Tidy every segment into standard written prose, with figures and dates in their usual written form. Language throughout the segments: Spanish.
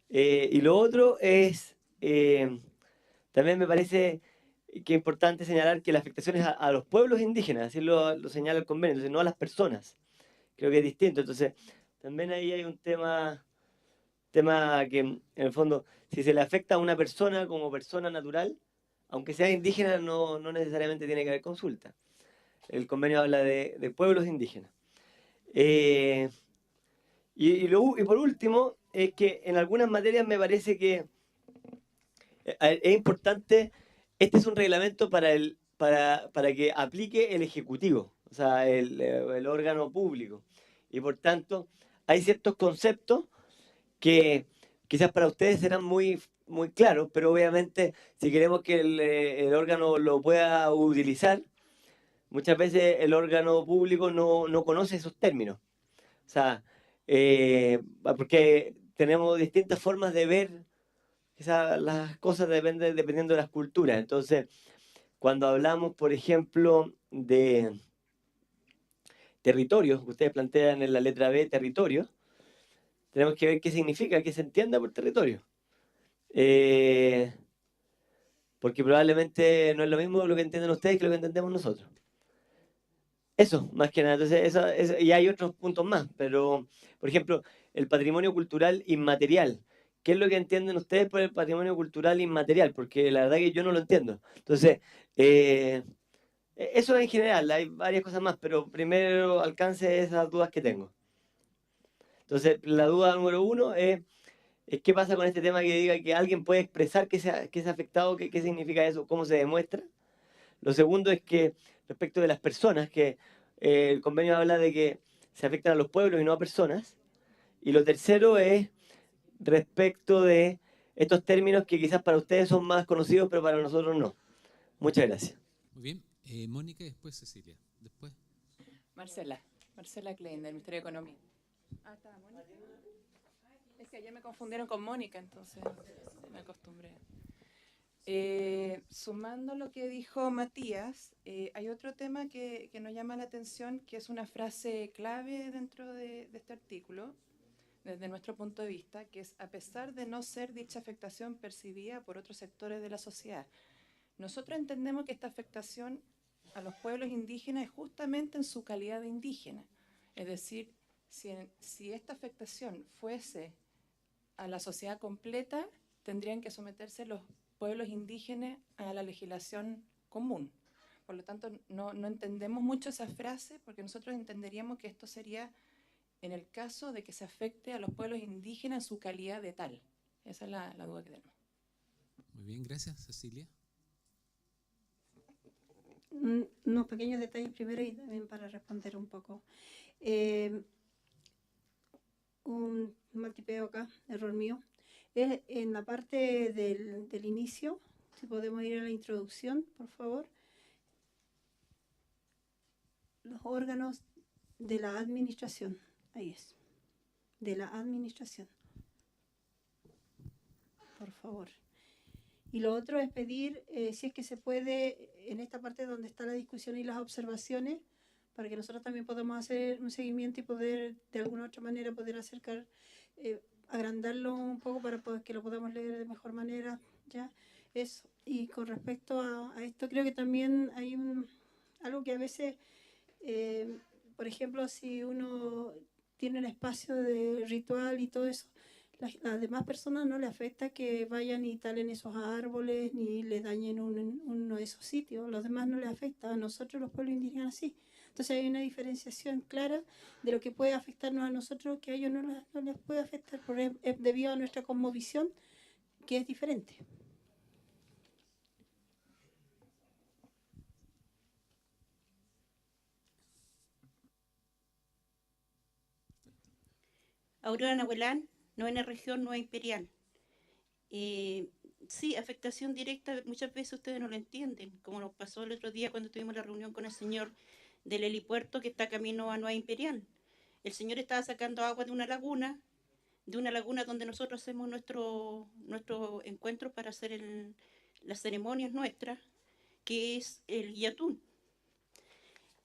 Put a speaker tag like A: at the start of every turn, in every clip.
A: Y lo otro es, también me parece que es importante señalar que la afectación es a los pueblos indígenas, así lo señala el convenio, entonces no a las personas. Creo que es distinto. Entonces, también ahí hay un tema que en el fondo, si se le afecta a una persona como persona natural, aunque sea indígena, no necesariamente tiene que haber consulta. El convenio habla de pueblos indígenas. Eh, y por último, es que en algunas materias me parece que es importante, este es un reglamento para que aplique el Ejecutivo, o sea, el órgano público. Y por tanto, hay ciertos conceptos que quizás para ustedes serán muy claros, pero obviamente si queremos que el órgano lo pueda utilizar, muchas veces el órgano público no conoce esos términos. O sea, porque tenemos distintas formas de ver las cosas dependiendo de las culturas. Entonces, cuando hablamos, por ejemplo, de territorios, que ustedes plantean en la letra B, territorio, tenemos que ver qué significa, qué se entienda por territorio. Eh, Porque probablemente no es lo mismo lo que entienden ustedes que lo que entendemos nosotros. Eso, más que nada. Entonces, y hay otros puntos más, pero, por ejemplo, el patrimonio cultural inmaterial. ¿Qué es lo que entienden ustedes por el patrimonio cultural inmaterial? Porque la verdad que yo no lo entiendo. Entonces, eh, eso en general, hay varias cosas más, pero primero alcance esas dudas que tengo. Entonces, la duda número uno es qué pasa con este tema que diga que alguien puede expresar que se ha afectado, qué significa eso, cómo se demuestra. Lo segundo es que respecto de las personas, que el convenio habla de que se afectan a los pueblos y no a personas. Y lo tercero es respecto de estos términos que quizás para ustedes son más conocidos, pero para nosotros no. Muchas gracias.
B: Muy bien. Mónica y después Cecilia. Después.
C: Marcela, Marcela Klein, del Ministerio de Economía. Ah, está, Mónica. Es que ayer me confundieron con Mónica, entonces me acostumbré. Sumando lo que dijo Matías, hay otro tema que nos llama la atención, que es una frase clave dentro de este artículo, desde nuestro punto de vista, que es: a pesar de no ser dicha afectación percibida por otros sectores de la sociedad. Nosotros entendemos que esta afectación a los pueblos indígenas es justamente en su calidad de indígena. Es decir, si esta afectación fuese a la sociedad completa, tendrían que someterse los pueblos indígenas a la legislación común. Por lo tanto, no entendemos mucho esa frase, porque nosotros entenderíamos que esto sería en el caso de que se afecte a los pueblos indígenas en su calidad de tal. Esa es la duda que tenemos.
B: Muy bien, gracias, Cecilia.
D: Unos pequeños detalles primero y también para responder un poco. Un mal tipeo acá, error mío. Es en la parte del inicio, si podemos ir a la introducción, por favor. Los órganos de la administración, ahí es, de la administración, por favor. Y lo otro es pedir, si es que se puede, en esta parte donde está la discusión y las observaciones, para que nosotros también podamos hacer un seguimiento y poder, de alguna u otra manera, poder acercar, agrandarlo un poco para que lo podamos leer de mejor manera, ¿ya? Eso. Y con respecto a esto, creo que también hay algo que a veces, por ejemplo, si uno tiene un espacio de ritual y todo eso, las demás personas no le afecta que vayan y talen esos árboles ni le dañen uno de esos sitios. Los demás no les afecta. A nosotros, los pueblos indígenas, sí. Entonces hay una diferenciación clara de lo que puede afectarnos a nosotros que a ellos no les puede afectar es debido a nuestra cosmovisión, que es diferente.
E: Aurora Nahuelán, novena región, nueva imperial. Eh, sí, afectación directa, muchas veces ustedes no lo entienden, como nos pasó el otro día cuando tuvimos la reunión con el señor del helipuerto que está camino a Nueva Imperial. El señor estaba sacando agua de una laguna donde nosotros hacemos nuestro encuentro para hacer las ceremonias nuestras, que es el Yatún.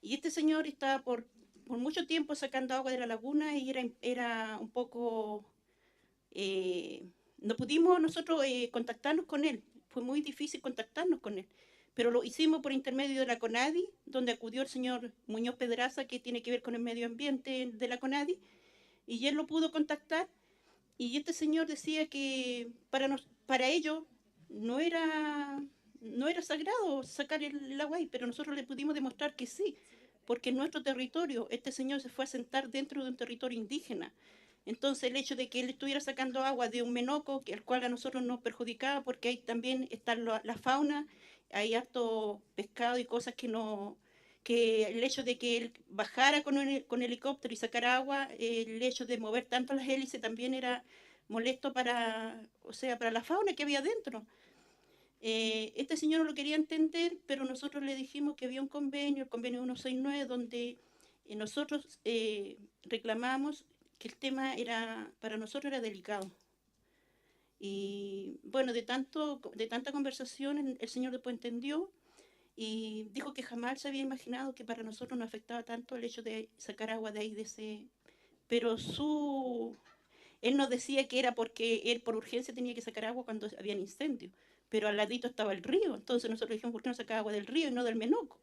E: Y este señor estaba por mucho tiempo sacando agua de la laguna y era un poco no pudimos nosotros contactarnos con él, fue muy difícil contactarnos con él, pero lo hicimos por intermedio de la CONADI, donde acudió el señor Muñoz Pedraza, que tiene que ver con el medio ambiente de la CONADI, y él lo pudo contactar, y este señor decía que para ellos no era sagrado sacar el agua ahí, pero nosotros le pudimos demostrar que sí, porque en nuestro territorio, este señor se fue a sentar dentro de un territorio indígena. Entonces el hecho de que él estuviera sacando agua de un menoco, el cual a nosotros nos perjudicaba, porque ahí también está la fauna, hay harto pescado y cosas que el hecho de que él bajara con helicóptero y sacara agua, el hecho de mover tanto las hélices también era molesto para la fauna que había dentro. Este señor no lo quería entender, pero nosotros le dijimos que había un convenio, el convenio 169, donde nosotros reclamamos que el tema para nosotros era delicado. Y bueno, de tanta conversación, el señor después entendió y dijo que jamás se había imaginado que para nosotros nos afectaba tanto el hecho de sacar agua de ahí, pero él nos decía que era porque él por urgencia tenía que sacar agua cuando había incendio, pero al ladito estaba el río, entonces nosotros dijimos, ¿por qué no sacaba agua del río y no del Menoco?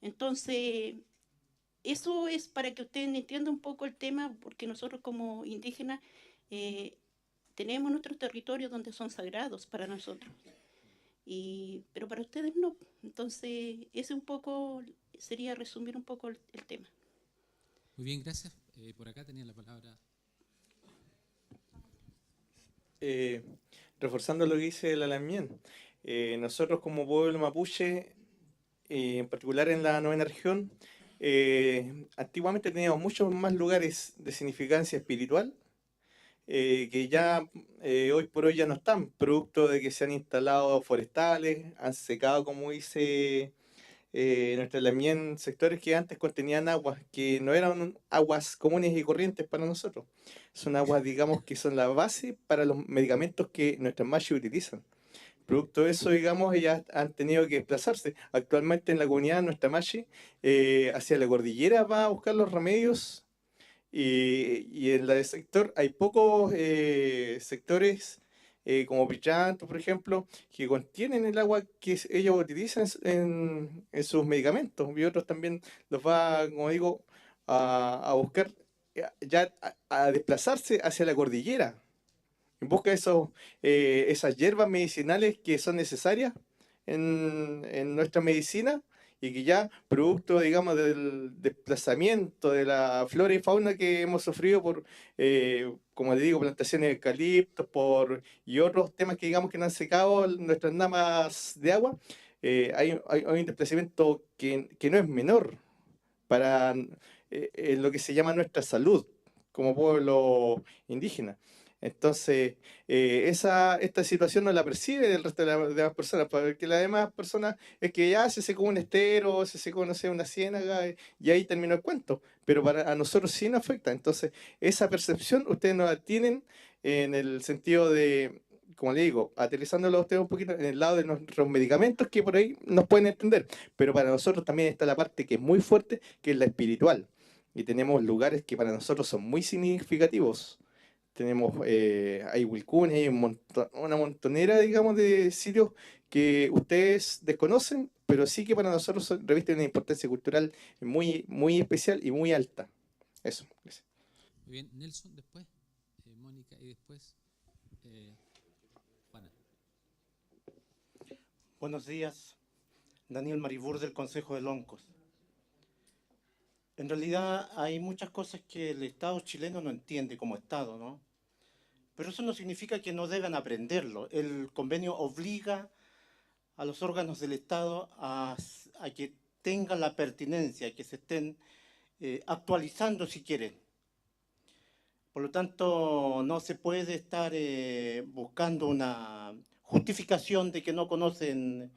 E: Entonces, eso es para que ustedes entiendan un poco el tema, porque nosotros como indígenas tenemos nuestros territorios donde son sagrados para nosotros, pero para ustedes no. Entonces, ese un poco sería resumir un poco el tema.
B: Muy bien, gracias. Por acá tenía la palabra.
F: Reforzando lo que dice el Alamien, nosotros como pueblo mapuche, en particular en la novena región, antiguamente teníamos muchos más lugares de significancia espiritual que ya hoy por hoy ya no están, producto de que se han instalado forestales, han secado, como dice nuestra Lamien, sectores que antes contenían aguas que no eran aguas comunes y corrientes para nosotros. Son aguas, digamos, que son la base para los medicamentos que nuestras machis utilizan. Producto de eso, digamos, ellas han tenido que desplazarse. Actualmente en la comunidad nuestra machi hacia la cordillera va a buscar los remedios y en la del sector hay pocos sectores como Pichanto, por ejemplo, que contienen el agua que ellos utilizan en sus medicamentos y otros también los va, como digo, a buscar ya a desplazarse hacia la cordillera en busca de esas hierbas medicinales que son necesarias en nuestra medicina y que ya, producto, digamos, del desplazamiento de la flora y fauna que hemos sufrido por, como le digo, plantaciones de eucaliptos y otros temas que, digamos, que no han secado nuestras namas de agua, hay un desplazamiento que no es menor para lo que se llama nuestra salud como pueblo indígena. Entonces, esta situación no la percibe del resto de las personas, porque las demás personas es que ya se secó un estero, se secó, no sé, una ciénaga, y ahí terminó el cuento. Pero a nosotros sí nos afecta. Entonces, esa percepción ustedes no la tienen en el sentido de, como le digo, aterrizándolo a ustedes un poquito en el lado de nuestros medicamentos que por ahí nos pueden entender. Pero para nosotros también está la parte que es muy fuerte, que es la espiritual. Y tenemos lugares que para nosotros son muy significativos. Tenemos, hay Wilcún, hay una montonera, digamos, de sitios que ustedes desconocen, pero sí que para nosotros revisten una importancia cultural muy, muy especial y muy alta. Eso, gracias.
B: Muy bien, Nelson, después Mónica y después Juana.
G: Buenos días, Daniel Maribur del Consejo de Loncos. En realidad hay muchas cosas que el Estado chileno no entiende como Estado, ¿no? Pero eso no significa que no deban aprenderlo. El convenio obliga a los órganos del Estado a que tengan la pertinencia, que se estén actualizando si quieren. Por lo tanto, no se puede estar buscando una justificación de que no conocen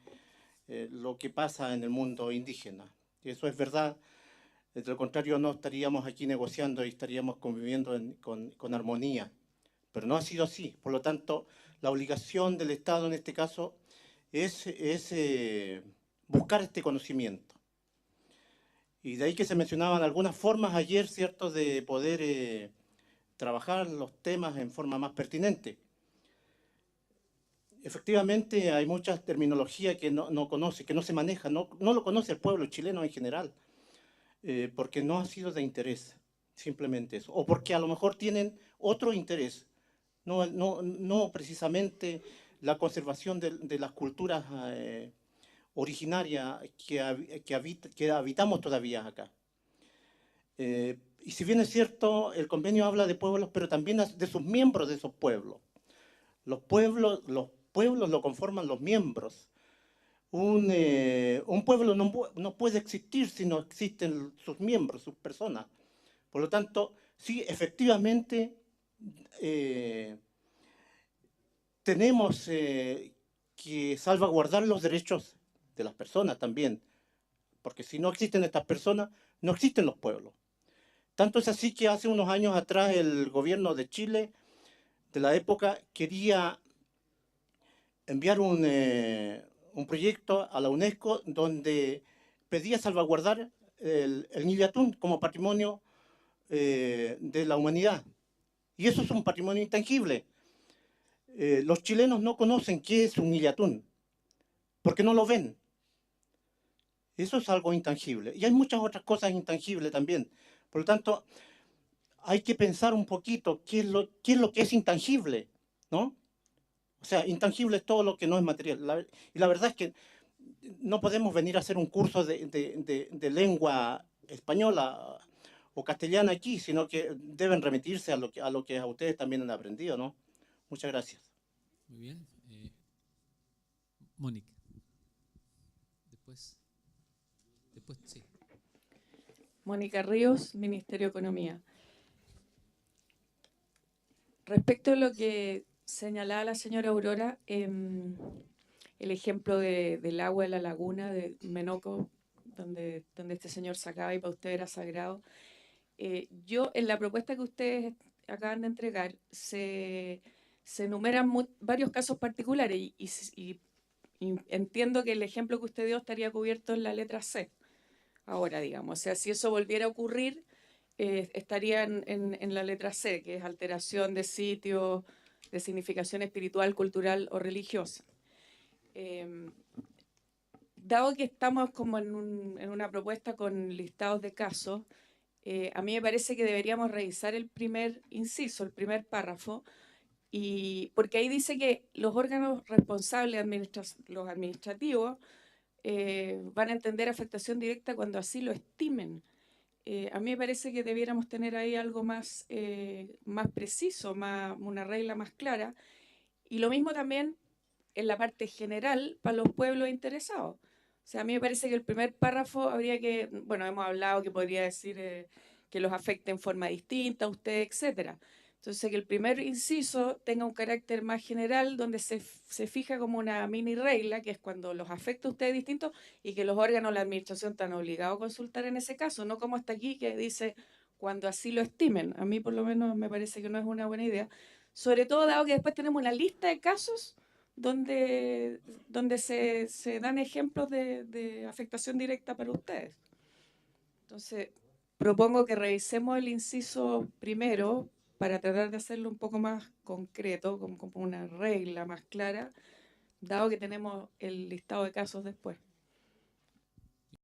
G: lo que pasa en el mundo indígena. Y eso es verdad. De lo contrario, no estaríamos aquí negociando y estaríamos conviviendo con armonía. Pero no ha sido así. Por lo tanto, la obligación del Estado en este caso es buscar este conocimiento. Y de ahí que se mencionaban algunas formas ayer, ¿cierto?, de poder trabajar los temas en forma más pertinente. efectivamente hay mucha terminología que no conoce, que no se maneja, no lo conoce el pueblo chileno en general, porque no ha sido de interés, simplemente eso, o porque a lo mejor tienen otro interés, no precisamente la conservación de las culturas originarias que habitamos todavía acá. Y si bien es cierto, el convenio habla de pueblos, pero también de sus miembros de esos pueblos. Los pueblos lo conforman los miembros. Un pueblo no puede existir si no existen sus miembros, sus personas. Por lo tanto, sí, efectivamente, tenemos que salvaguardar los derechos de las personas también, porque si no existen estas personas, no existen los pueblos. Tanto es así que hace unos años atrás el gobierno de Chile, de la época, quería enviar un proyecto a la UNESCO donde pedía salvaguardar el Niño Atún como patrimonio de la humanidad. Y eso es un patrimonio intangible. Los chilenos no conocen qué es un Niño Atún, porque no lo ven. Eso es algo intangible. Y hay muchas otras cosas intangibles también. Por lo tanto, hay que pensar un poquito qué es lo que es intangible, ¿no? O sea, intangible es todo lo que no es material. Y la verdad es que no podemos venir a hacer un curso de lengua española o castellana aquí, sino que deben remitirse a lo que a ustedes también han aprendido, ¿no? Muchas gracias.
B: Muy bien. Mónica. Después, sí.
C: Mónica Ríos, Ministerio de Economía. Respecto a lo que señalaba la señora Aurora, el ejemplo del agua de la laguna de Menoco, donde este señor sacaba y para usted era sagrado, yo en la propuesta que ustedes acaban de entregar se enumeran varios casos particulares y entiendo que el ejemplo que usted dio estaría cubierto en la letra C. Ahora, digamos, o sea, si eso volviera a ocurrir, estaría en la letra C, que es alteración de sitio, de significación espiritual, cultural o religiosa. Dado que estamos como en una propuesta con listados de casos, a mí me parece que deberíamos revisar el primer inciso, el primer párrafo, porque ahí dice que los órganos responsables, los administrativos, van a entender afectación directa cuando así lo estimen. A mí me parece que debiéramos tener ahí algo más preciso, una regla más clara. Y lo mismo también en la parte general para los pueblos interesados. O sea, a mí me parece que el primer párrafo habría que, bueno, hemos hablado que podría decir que los afecte en forma distinta a usted, etcétera. Entonces, que el primer inciso tenga un carácter más general, donde se fija como una mini regla, que es cuando los afecta a ustedes distintos y que los órganos de la administración están obligados a consultar en ese caso, no como hasta aquí que dice cuando así lo estimen. A mí por lo menos me parece que no es una buena idea. Sobre todo dado que después tenemos una lista de casos donde se dan ejemplos de afectación directa para ustedes. Entonces, propongo que revisemos el inciso primero para tratar de hacerlo un poco más concreto, como una regla más clara, dado que tenemos el listado de casos después.